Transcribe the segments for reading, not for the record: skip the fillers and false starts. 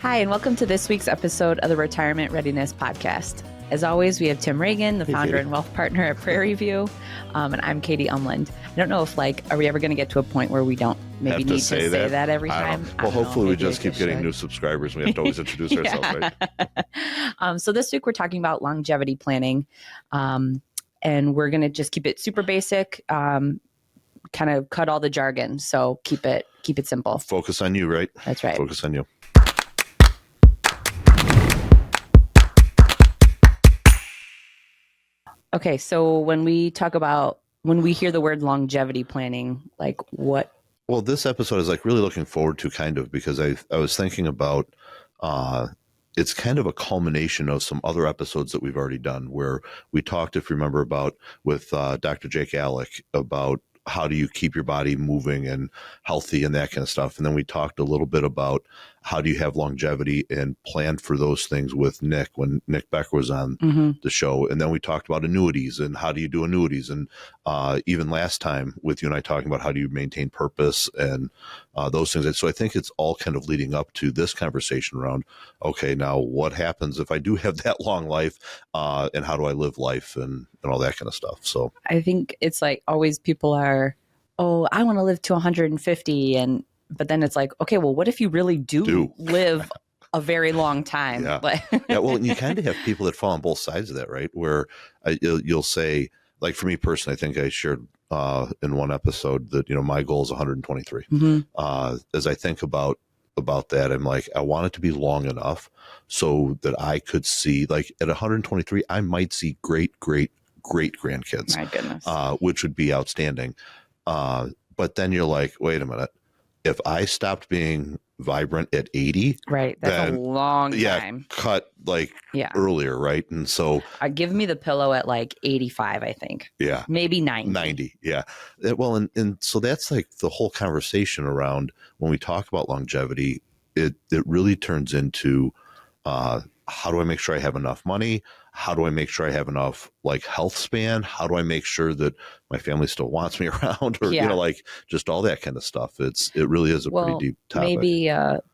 Hi, and welcome to this week's episode of the Retirement Readiness Podcast. As always, we have Tim Regan, the founder and wealth partner at Prairie View, and I'm Katie Umland. I don't know if, are we ever going to get to a point where we don't maybe need to say that every time? Well, hopefully we just keep getting new subscribers. We have to always introduce ourselves, right? So this week we're talking about longevity planning, and we're going to just keep it super basic, kind of cut all the jargon. So keep it simple. Focus on you, right? That's right. Focus on you. Okay, so when we hear the word longevity planning, what? Well, this episode is really looking forward to because I was thinking about it's kind of a culmination of some other episodes that we've already done where we talked, if you remember, about with Dr. Jake Alec about how do you keep your body moving and healthy and that kind of stuff. And then we talked a little bit about how do you have longevity and plan for those things with Nick when Nick Becker was on the show. And then we talked about annuities and how do you do annuities. And even last time with you and I talking about how do you maintain purpose and those things. So I think it's all kind of leading up to this conversation around, okay, now what happens if I do have that long life and how do I live life and all that kind of stuff. So I think it's always people are, oh, I want to live to 150. But then it's okay, well, what if you really do live a very long time? Yeah. Well, and you kind of have people that fall on both sides of that, right? Where you'll say, for me personally, I think I shared in one episode that, my goal is 123. As I think about that, I'm I want it to be long enough so that I could see, at 123, I might see great grandkids. My goodness. Which would be outstanding. But then you're wait a minute. If I stopped being vibrant at 80, right, that's a long time. Cut earlier, right? And so give me the pillow at 85, I think. Yeah, maybe 90. Yeah. Well, and so that's the whole conversation around when we talk about longevity. It really turns into how do I make sure I have enough money? How do I make sure I have enough health span? How do I make sure that my family still wants me around or, just all that kind of stuff. It really is a pretty deep topic. Maybe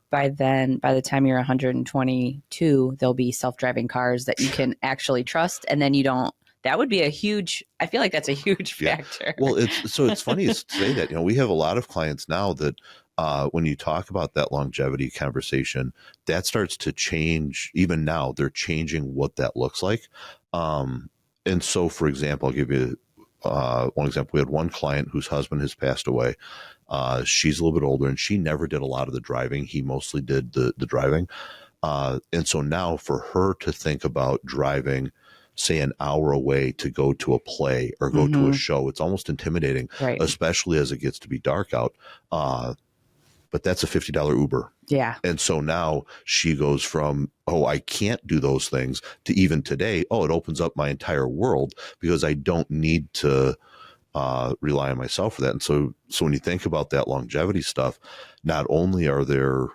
by the time you're 122, there'll be self-driving cars that you can actually trust. And then that would be I feel like that's a huge factor. Well, it's funny to say that, we have a lot of clients now that when you talk about that longevity conversation, that starts to change. Even now, they're changing what that looks like. And so, for example, I'll give you one example. We had one client whose husband has passed away. She's a little bit older, and she never did a lot of the driving. He mostly did the driving. And so now for her to think about driving, say, an hour away to go to a play or go to a show, it's almost intimidating, right, especially as it gets to be dark out. But that's a $50 Uber. Yeah. And so now she goes from, oh, I can't do those things, to even today, oh, it opens up my entire world because I don't need to rely on myself for that. And so when you think about that longevity stuff, not only are there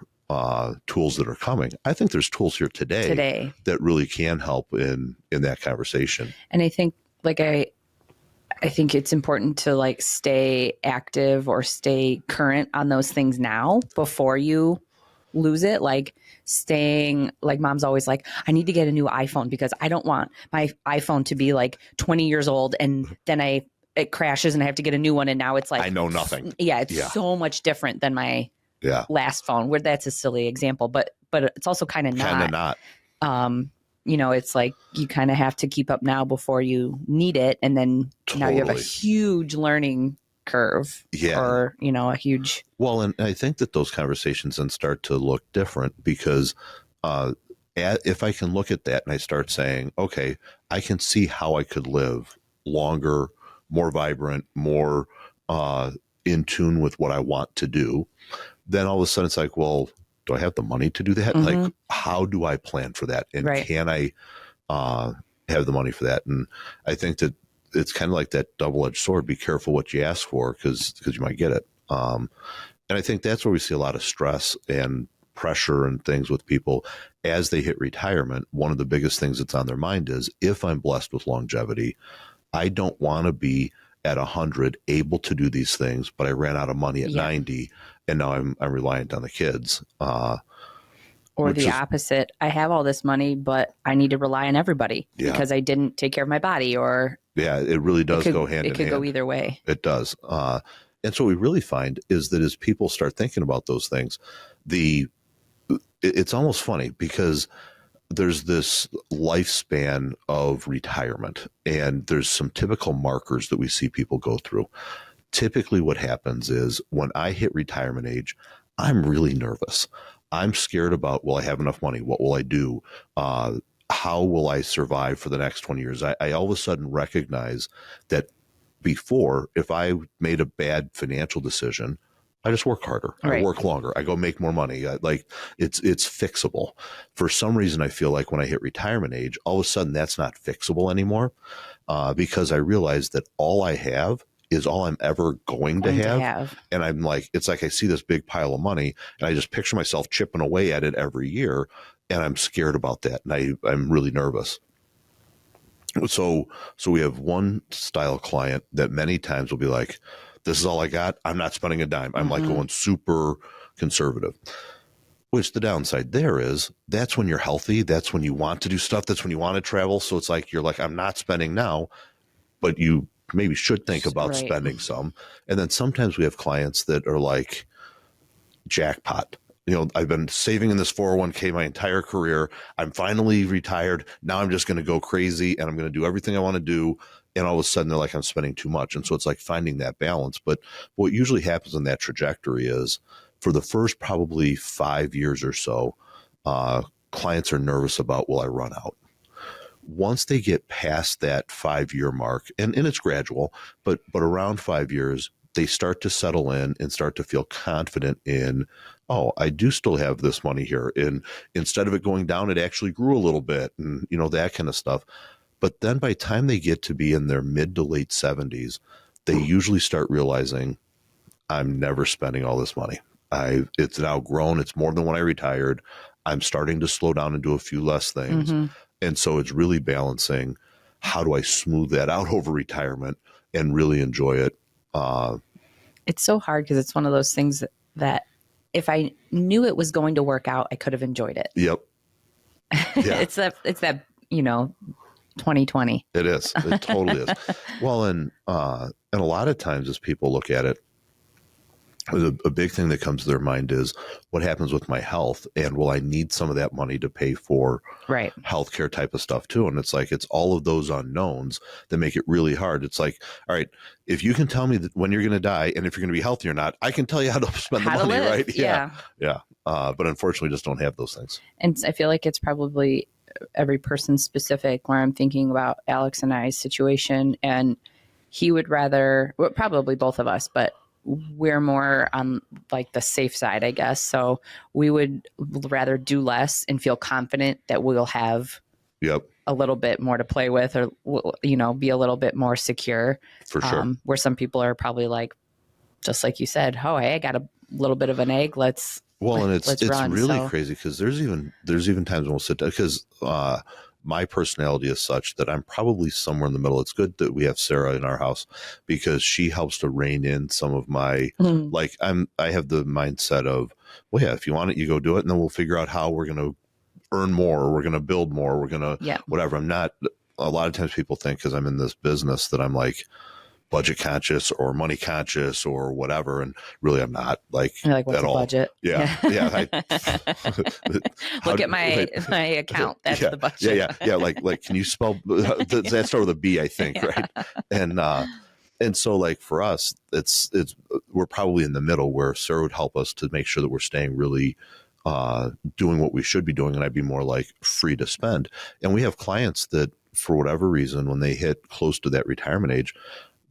tools that are coming, I think there's tools here today that really can help in that conversation. And I think I think it's important to stay active or stay current on those things now before you lose it. Staying, mom's always I need to get a new iPhone because I don't want my iPhone to be 20 years old and then it crashes and I have to get a new one. And now it's I know nothing. Yeah. It's so much different than my last phone, where that's a silly example, but it's also kind of not. It's you kind of have to keep up now before you need it. And then now you have a huge learning curve or, a huge. Well, and I think that those conversations then start to look different because if I can look at that and I start saying, okay, I can see how I could live longer, more vibrant, more in tune with what I want to do, then all of a sudden it's well, do I have the money to do that? How do I plan for that? And can I have the money for that? And I think that it's kind of like that double-edged sword. Be careful what you ask for because you might get it. And I think that's where we see a lot of stress and pressure and things with people as they hit retirement. One of the biggest things that's on their mind is, if I'm blessed with longevity, I don't want to be at 100 able to do these things, but I ran out of money at 90 and now I'm reliant on the kids. Or the opposite. I have all this money, but I need to rely on everybody because I didn't take care of my body. Or it really does go hand in hand. It could go either way. It does. And so what we really find is that as people start thinking about those things, it's almost funny because there's this lifespan of retirement, and there's some typical markers that we see people go through. Typically what happens is when I hit retirement age, I'm really nervous. I'm scared about, will I have enough money? What will I do? How will I survive for the next 20 years? I all of a sudden recognize that before, if I made a bad financial decision, I just work harder. I work longer. I go make more money. It's fixable. For some reason, I feel like when I hit retirement age, all of a sudden that's not fixable anymore, because I realize that all I have is all I'm ever going to have. And I'm like, it's like I see this big pile of money and I just picture myself chipping away at it every year. And I'm scared about that. And I'm really nervous. So we have one style client that many times will be like, this is all I got. I'm not spending a dime. I'm like going super conservative. Which the downside there is that's when you're healthy. That's when you want to do stuff. That's when you want to travel. So it's like, you're like, I'm not spending now, but you maybe should think about spending some. And then sometimes we have clients that are like, jackpot. I've been saving in this 401k my entire career. I'm finally retired. Now I'm just going to go crazy and I'm going to do everything I want to do. And all of a sudden they're like, I'm spending too much. And so it's like finding that balance. But what usually happens in that trajectory is for the first probably 5 years or so, clients are nervous about, will I run out? Once they get past that 5-year mark, and it's gradual, but around 5 years, they start to settle in and start to feel confident in, oh, I do still have this money here. And instead of it going down, it actually grew a little bit, and that kind of stuff. But then by the time they get to be in their mid to late 70s, they usually start realizing, I'm never spending all this money. It's now grown. It's more than when I retired. I'm starting to slow down and do a few less things. And so it's really balancing, how do I smooth that out over retirement and really enjoy it? It's so hard because it's one of those things that if I knew it was going to work out, I could have enjoyed it. Yep. Yeah. It's that 2020. It is. It totally is. Well, and a lot of times as people look at it, a big thing that comes to their mind is, what happens with my health, and will I need some of that money to pay for healthcare type of stuff too? And it's like, it's all of those unknowns that make it really hard. It's like, all right, if you can tell me that when you're going to die and if you're going to be healthy or not, I can tell you how to spend the money, right? Yeah. But unfortunately, just don't have those things. And I feel like it's probably every person specific, where I'm thinking about Alex and I's situation, and he would rather, well, probably both of us, but we're more on like the safe side, I guess. So we would rather do less and feel confident that we'll have a little bit more to play with, or, be a little bit more secure. For sure. Where some people are probably like, just like you said, oh, hey, I got a little bit of an egg. It's really crazy because there's even times when we'll sit down, because my personality is such that I'm probably somewhere in the middle. It's good that we have Sarah in our house because she helps to rein in some of my, I have the mindset of, well, yeah, if you want it, you go do it. And then we'll figure out how we're going to earn more, or we're going to build more. We're going to, whatever. I'm not, a lot of times people think, because I'm in this business, that I'm like budget conscious or money conscious or whatever. And really I'm not like what's at a all. Budget? Yeah. Look at my account. That's the budget. Yeah. Like, can you spell that start with a B, I think. Right. And so like for us, it's, we're probably in the middle, where Sarah would help us to make sure that we're staying really, doing what we should be doing. And I'd be more like free to spend. And we have clients that for whatever reason, when they hit close to that retirement age,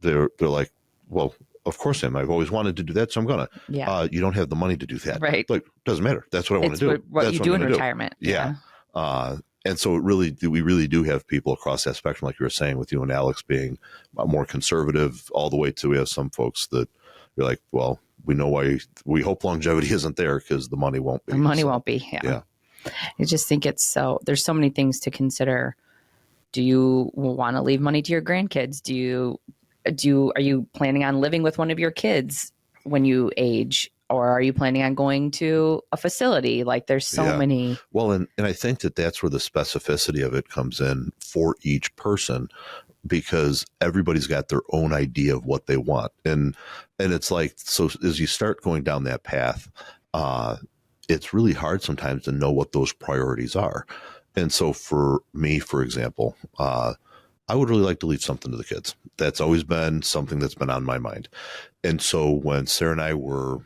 they're like, well, of course I am. I've always wanted to do that, so I'm gonna. Yeah. You don't have the money to do that, right? Like, doesn't matter. That's what I want to do. What That's you do in retirement. Yeah. And so we really do have people across that spectrum, like you were saying, with you and Alex being more conservative, all the way to, we have some folks that you're like, well, we know why. We hope longevity isn't there because the money won't be. The money won't be. Yeah. I just think there's so many things to consider. Do you want to leave money to your grandkids? Are you planning on living with one of your kids when you age? or are you planning on going to a facility? Like there's so many. Well, and I think that's where the specificity of it comes in for each person, because everybody's got their own idea of what they want. And it's like, so as you start going down that path, it's really hard sometimes to know what those priorities are. And so for me, for example, I would really like to leave something to the kids. That's always been something that's been on my mind. And so when Sarah and I were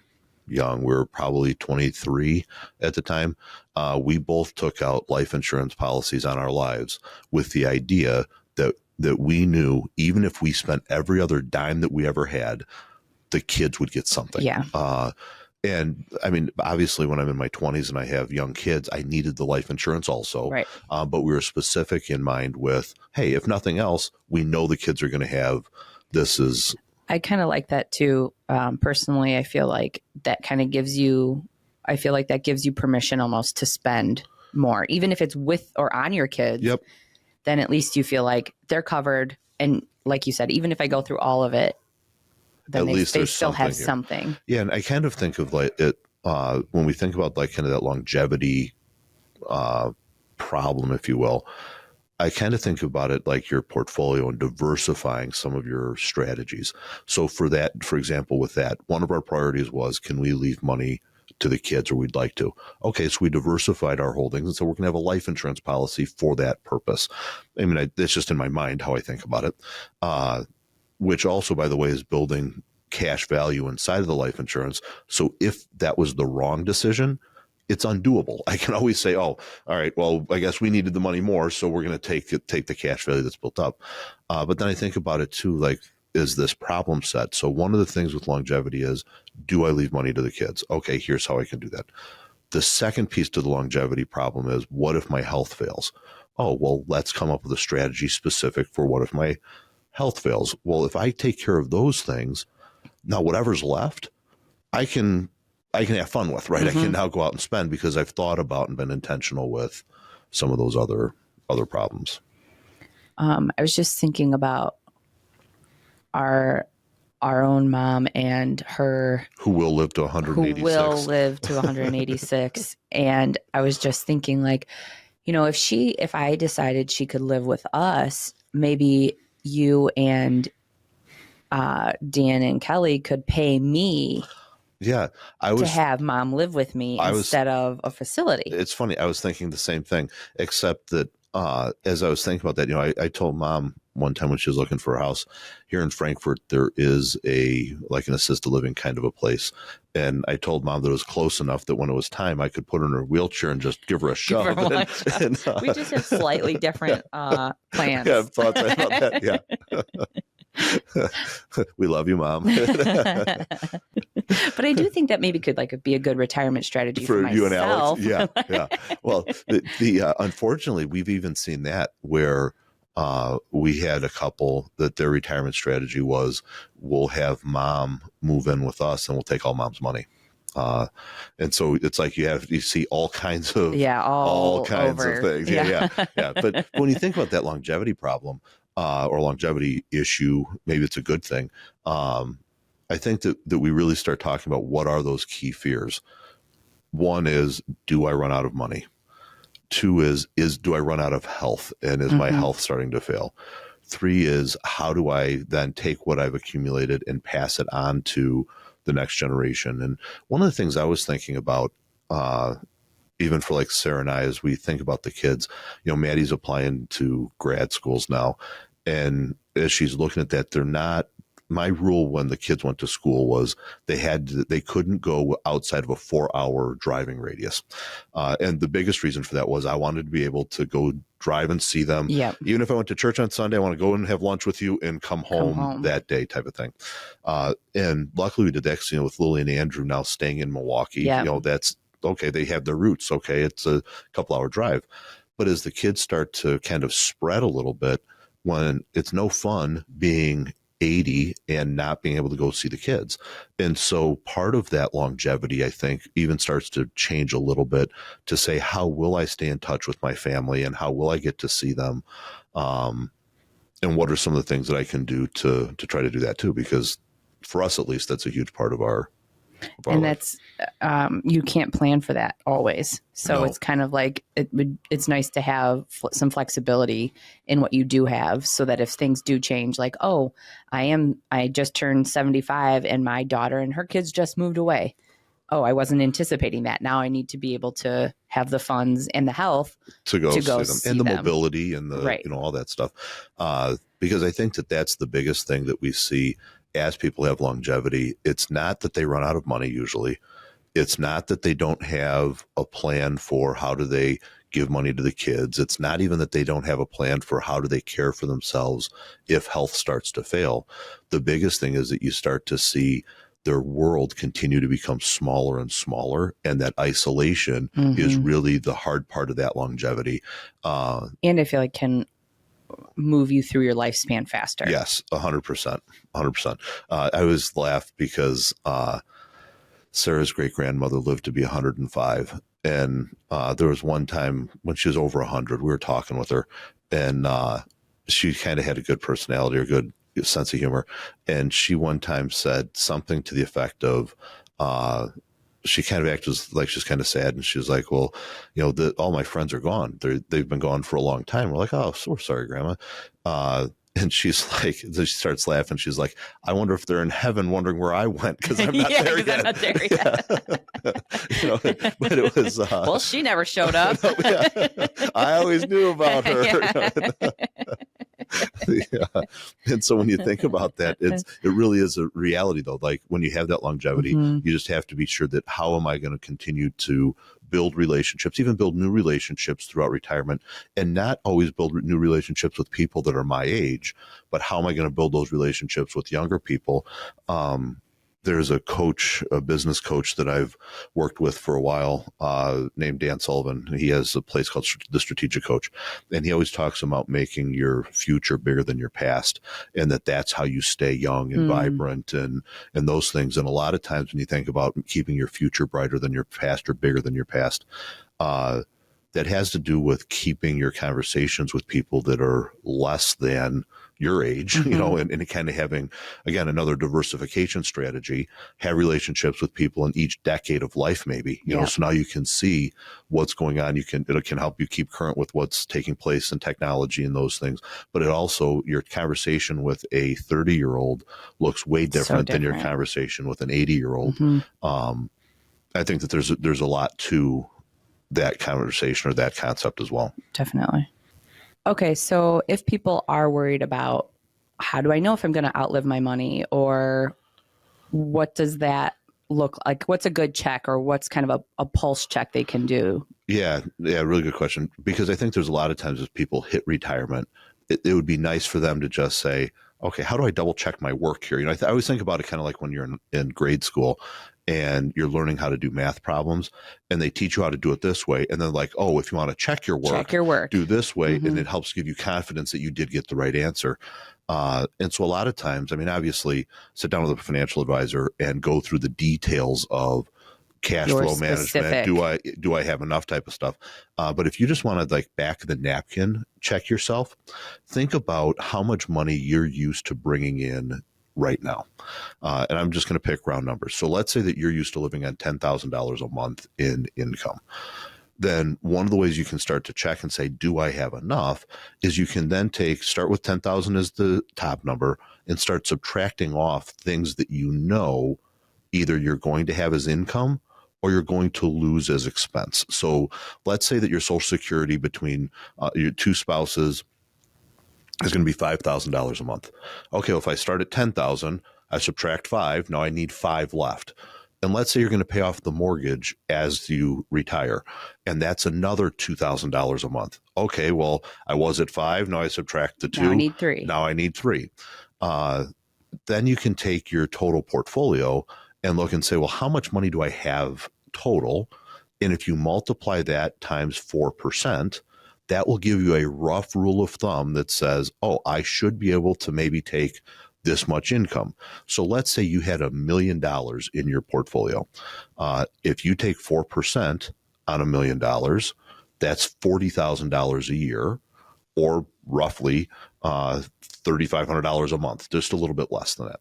young, we were probably 23 at the time, we both took out life insurance policies on our lives with the idea that we knew even if we spent every other dime that we ever had, the kids would get something. Yeah. And I mean, obviously, when I'm in my 20s and I have young kids, I needed the life insurance also. Right. But we were specific in mind with, hey, if nothing else, we know the kids are going to have this. Is I kind of like that too. Personally, I feel like that kind of gives you, permission almost to spend more, even if it's with or on your kids. Yep. Then at least you feel like they're covered. And like you said, even if I go through all of it, then at least they there's still have here. something. Yeah. And I kind of think of like it, when we think about like kind of that longevity problem, if you will, I kind of think about it like your portfolio and diversifying some of your strategies. So for that, for example, with that, one of our priorities was, can we leave money to the kids, or we'd like to? Okay, so we diversified our holdings, and so we're going to have a life insurance policy for that purpose. I mean, it's just in my mind how I think about it, which also, by the way, is building cash value inside of the life insurance. So if that was the wrong decision, it's undoable. I can always say, oh, all right, well, I guess we needed the money more, so we're going to take the cash value that's built up. But then I think about it too, like, is this problem set? So one of the things with longevity is, do I leave money to the kids? Okay, here's how I can do that. The second piece to the longevity problem is, what if my health fails? Oh, well, let's come up with a strategy specific for what if my health fails. Well, if I take care of those things, now whatever's left, I can have fun with, right? Mm-hmm. I can now go out and spend because I've thought about and been intentional with some of those other problems. I was just thinking about our own mom and her, who will live to 186. And I was just thinking, like, you know, if I decided she could live with us, maybe you and Dan and Kelly could pay me to have mom live with me instead of a facility. It's funny. I was thinking the same thing, except that as I was thinking about that, you know, I told mom one time when she was looking for a house here in Frankfurt, there is an assisted living kind of a place. And I told mom that it was close enough that when it was time, I could put her in her wheelchair and just give her a shove. We just have slightly different plans. Yeah, thoughts about that. Yeah. We love you, Mom. But I do think that maybe could be a good retirement strategy for myself. You and Alex. Yeah. Well, unfortunately, we've even seen that where we had a couple that their retirement strategy was, we'll have mom move in with us and we'll take all mom's money. And so it's like you see all kinds of all kinds of things. Yeah. But when you think about that longevity problem or longevity issue, maybe it's a good thing. I think that we really start talking about what are those key fears. One is, do I run out of money? Two is do I run out of health, and is my health starting to fail? Three is, how do I then take what I've accumulated and pass it on to the next generation? And one of the things I was thinking about, even for like Sarah and I, as we think about the kids, you know, Maddie's applying to grad schools now. And as she's looking at that, they're not, my rule when the kids went to school was they couldn't go outside of a 4-hour driving radius. And the biggest reason for that was I wanted to be able to go drive and see them. Yep. Even if I went to church on Sunday, I want to go and have lunch with you and come home that day, type of thing. And luckily we did that, you know, with Lily and Andrew now staying in Milwaukee. Yep. You know, that's okay. They have their roots. Okay. It's a couple-hour drive. But as the kids start to kind of spread a little bit, when it's no fun being 80 and not being able to go see the kids. And so part of that longevity, I think, even starts to change a little bit to say, how will I stay in touch with my family and how will I get to see them? And what are some of the things that I can do to try to do that too? Because for us, at least, that's a huge part of our of our And life. that's, you can't plan for that always. So No. it's kind of like, it's nice to have some flexibility in what you do have, so that if things do change, like, oh, I just turned 75 and my daughter and her kids just moved away. Oh, I wasn't anticipating that. Now I need to be able to have the funds and the health to go see them, see and the them. mobility and the, Right. all that stuff. Because I think that that's the biggest thing that we see as people have longevity. It's not that they run out of money usually. It's not that they don't have a plan for how do they give money to the kids. It's not even that they don't have a plan for how do they care for themselves if health starts to fail. The biggest thing is that you start to see their world continue to become smaller and smaller, and that isolation is really the hard part of that longevity. And I feel like can move you through your lifespan faster. Yes, 100%. 100%. I always laugh because Sarah's great grandmother lived to be 105. And there was one time when she was over 100, we were talking with her, and she kind of had a good personality or good sense of humor. And she one time said something to the effect of, she kind of acted like she's kind of sad. And she was like, well, all my friends are gone. They've been gone for a long time. We're like, oh, so we're sorry, Grandma. And she's like, she starts laughing. She's like, I wonder if they're in heaven wondering where I went, because I'm not there yet. I'm not there yet. But it was, well, she never showed up. I always knew about her. Yeah. And so when you think about that, it really is a reality, though. Like when you have that longevity, you just have to be sure that how am I going to continue to build relationships, even build new relationships throughout retirement, and not always build new relationships with people that are my age, but how am I going to build those relationships with younger people? There's a coach, a business coach that I've worked with for a while, named Dan Sullivan. He has a place called The Strategic Coach, and he always talks about making your future bigger than your past, and that's how you stay young and vibrant and those things. And a lot of times when you think about keeping your future brighter than your past or bigger than your past, that has to do with keeping your conversations with people that are less than your age, and kind of having, again, another diversification strategy, have relationships with people in each decade of life, maybe, so now you can see what's going on. It can help you keep current with what's taking place in technology and those things. But it also, your conversation with a 30-year-old looks way different than your conversation with an 80-year-old. I think that there's a lot to that conversation or that concept as well. Definitely. Okay, so if people are worried about how do I know if I'm going to outlive my money, or what does that look like? What's a good check, or what's kind of a pulse check they can do? Yeah, really good question. Because I think there's a lot of times as people hit retirement, it would be nice for them to just say, okay, how do I double check my work here? I always think about it kind of like when you're in grade school and you're learning how to do math problems, and they teach you how to do it this way. And then like, oh, if you want to check your work, do this way. And it helps give you confidence that you did get the right answer. And so a lot of times, obviously sit down with a financial advisor and go through the details of cash flow management. Do I have enough type of stuff? But if you just want to like back of the napkin, check yourself, think about how much money you're used to bringing in right now. And I'm just going to pick round numbers. So let's say that you're used to living on $10,000 a month in income. Then one of the ways you can start to check and say, do I have enough, is you can then start with 10,000 as the top number and start subtracting off things that either you're going to have as income or you're going to lose as expense. So let's say that your Social Security between your two spouses is going to be $5,000 a month. Okay, well, if I start at 10,000, I subtract 5. Now I need 5 left. And let's say you're going to pay off the mortgage as you retire, and that's another $2,000 a month. Okay, well, I was at 5. Now I subtract the 2. Now I need 3. Now I need 3. Then you can take your total portfolio and look and say, well, how much money do I have total? And if you multiply that times 4%, that will give you a rough rule of thumb that says, oh, I should be able to maybe take this much income. So let's say you had $1 million in your portfolio. If you take 4% on $1 million, that's $40,000 a year, or roughly $3,500 a month, just a little bit less than that.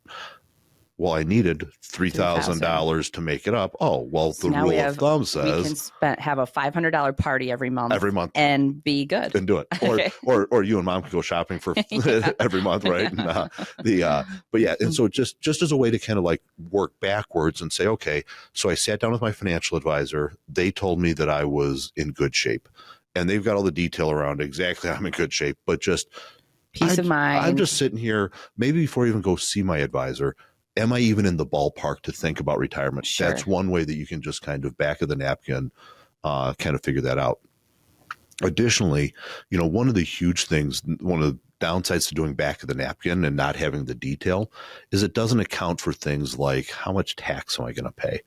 well, I needed $3,000 to make it up. Oh, well, So the now rule of thumb we can says have a $500 party every month and be good and do it. Okay. Or you and mom can go shopping for every month, right? And, but yeah, and so just as a way to kind of like work backwards and say, okay, so I sat down with my financial advisor. They told me that I was in good shape, and they've got all the detail around exactly how I'm in good shape, but just peace of mind. I'm just sitting here, maybe before I even go see my advisor, am I even in the ballpark to think about retirement? Sure. That's one way that you can just kind of back of the napkin kind of figure that out. Additionally, one of the huge things, one of the downsides to doing back of the napkin and not having the detail is it doesn't account for things like how much tax am I going to pay?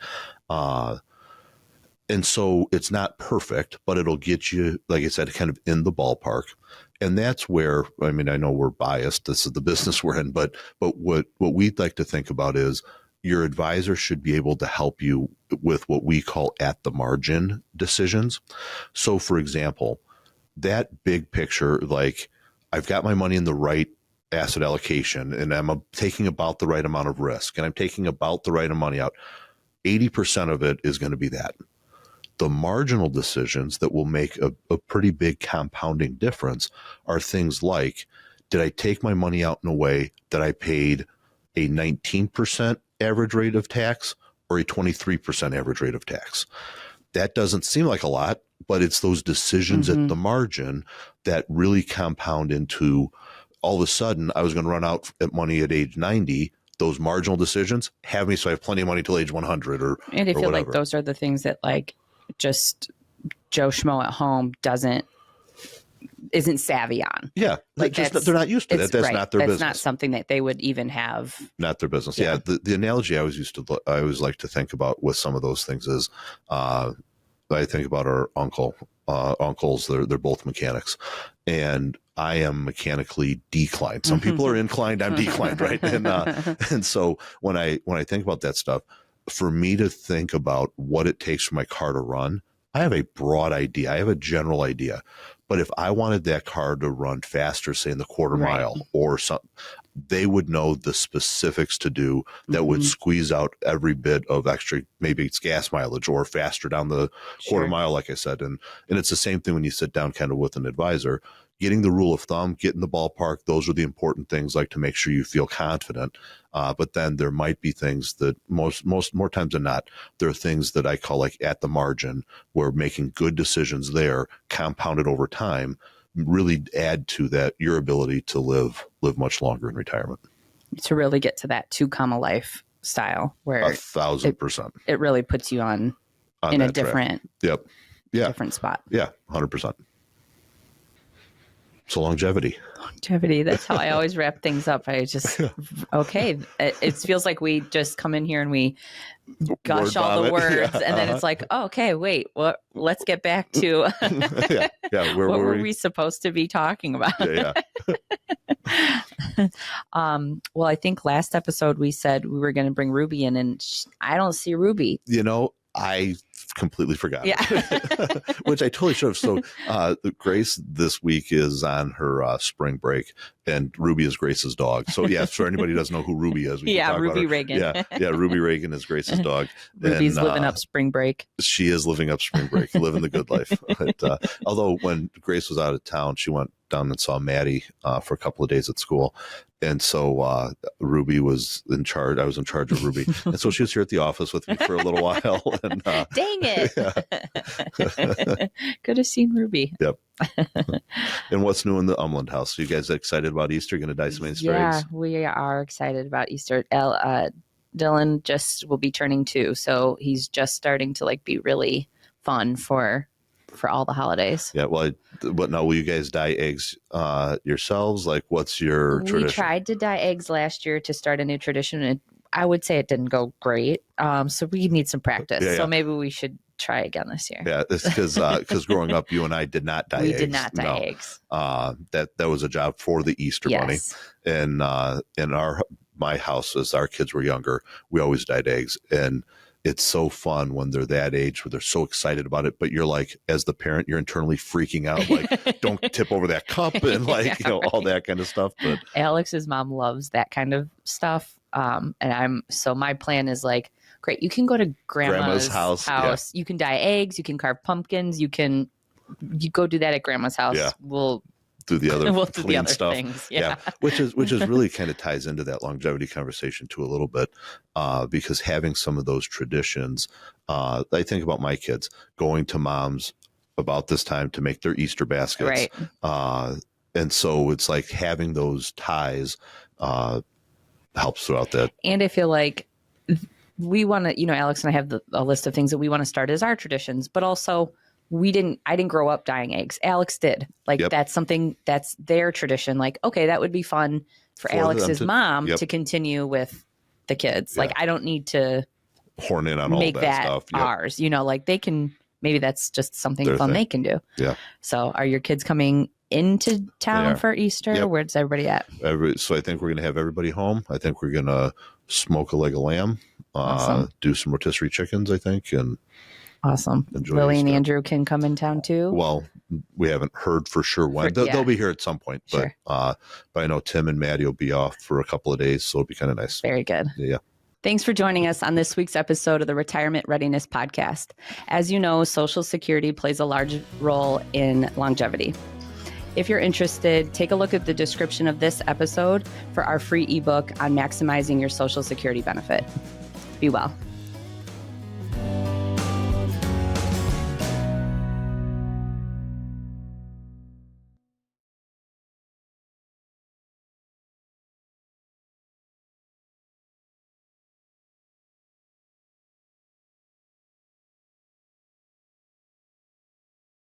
And so it's not perfect, but it'll get you, like I said, kind of in the ballpark. And that's where, I mean, I know we're biased. This is the business we're in, but what we'd like to think about is your advisor should be able to help you with what we call at the margin decisions. So for example, that big picture, like I've got my money in the right asset allocation and I'm taking about the right amount of risk and I'm taking about the right amount of money out. 80% of it is going to be that. The marginal decisions that will make a pretty big compounding difference are things like, did I take my money out in a way that I paid a 19% average rate of tax or a 23% average rate of tax? That doesn't seem like a lot, but it's those decisions at the margin that really compound into all of a sudden I was going to run out at money at age 90. Those marginal decisions have me so I have plenty of money till age 100 or and I feel whatever. like those are the things that like just Joe Schmo at home isn't savvy on. Yeah. Like they're not used to that. That's right. Not their business. That's not something that they would even have. Not their business. Yeah. The analogy I always like to think about with some of those things is, I think about our uncles. They're both mechanics, and I am mechanically declined. Some people are inclined. I'm declined, right? And so when I think about that stuff, for me to think about what it takes for my car to run, I have a broad idea. I have a general idea. But if I wanted that car to run faster, say in the quarter mile or something, they would know the specifics to do that would squeeze out every bit of extra, maybe it's gas mileage or faster down the quarter mile, like I said. And it's the same thing when you sit down kind of with an advisor. Getting the rule of thumb, getting the ballpark, those are the important things, like to make sure you feel confident. But then there might be things that most more times than not, there are things that I call like at the margin, where making good decisions there, compounded over time, really add to that your ability to live much longer in retirement. To really get to that 2 comma lifestyle where 1,000%. It really puts you on in a different different spot. Yeah, 100%. So longevity. That's how I always wrap things up. I just, okay. It feels like we just come in here and we gush all the words and then it's like, oh, okay, wait, let's get back to what were we supposed to be talking about? Well, I think last episode we said we were going to bring Ruby in and I don't see Ruby. I completely forgot. Yeah. Which I totally should have. So Grace this week is on her spring break, and Ruby is Grace's dog. So yeah, for anybody who doesn't know who Ruby is, we can talk Ruby about her. Regan. Yeah, Ruby Regan is Grace's dog. Ruby's living up spring break. She is living up spring break, living the good life. But, although when Grace was out of town, she went down and saw Maddie for a couple of days at school. And so Ruby was in charge. I was in charge of Ruby. And so she was here at the office with me for a little while. And, dang it. Yeah. Could have seen Ruby. Yep. And what's new in the Umland house? Are you guys excited about Easter? Going to dye some Easter eggs? Yeah, we are excited about Easter. Dylan just will be turning 2. So he's just starting to like be really fun for all the holidays. Yeah. Well, what now? Will you guys dye eggs yourselves? Like, what's your tradition? We tried to dye eggs last year to start a new tradition. And I would say it didn't go great. So we need some practice. So maybe we should try again this year. Yeah. It's because growing up, you and I did not dye eggs. We did not dye eggs. That was a job for the Easter Bunny. And in my house, as our kids were younger, we always dyed eggs. And it's so fun when they're that age where they're so excited about it. But you're like, as the parent, you're internally freaking out, like, don't tip over that cup and like, all that kind of stuff. But Alex's mom loves that kind of stuff. So my plan is like, great, you can go to grandma's house. Yeah. You can dye eggs, you can carve pumpkins, you go do that at grandma's house. Yeah. We'll do the other we'll do the other stuff. things. Yeah. Which is really kind of ties into that longevity conversation too a little bit, because having some of those traditions, I think about my kids going to mom's about this time to make their Easter baskets. Right. And so it's like having those ties helps throughout that. And I feel like we want to, Alex and I have a list of things that we want to start as our traditions, but also I didn't grow up dyeing eggs. Alex did. Like, that's something that's their tradition. Like, okay, that would be fun for Alex's mom to continue with the kids. Like, I don't need to horn in on all that stuff. Ours, like maybe that's just something fun they can do. Yeah. So are your kids coming into town for Easter? Where's everybody at? So I think we're going to have everybody home. I think we're going to smoke a leg of lamb, do some rotisserie chickens, I think, and awesome. Lily and Andrew can come in town too. Well, we haven't heard for sure when. They'll be here at some point, but I know Tim and Maddie will be off for a couple of days, so it'll be kind of nice. Very good. Yeah. Thanks for joining us on this week's episode of the Retirement Readiness Podcast. As you know, Social Security plays a large role in longevity. If you're interested, take a look at the description of this episode for our free ebook on maximizing your Social Security benefit. Be well.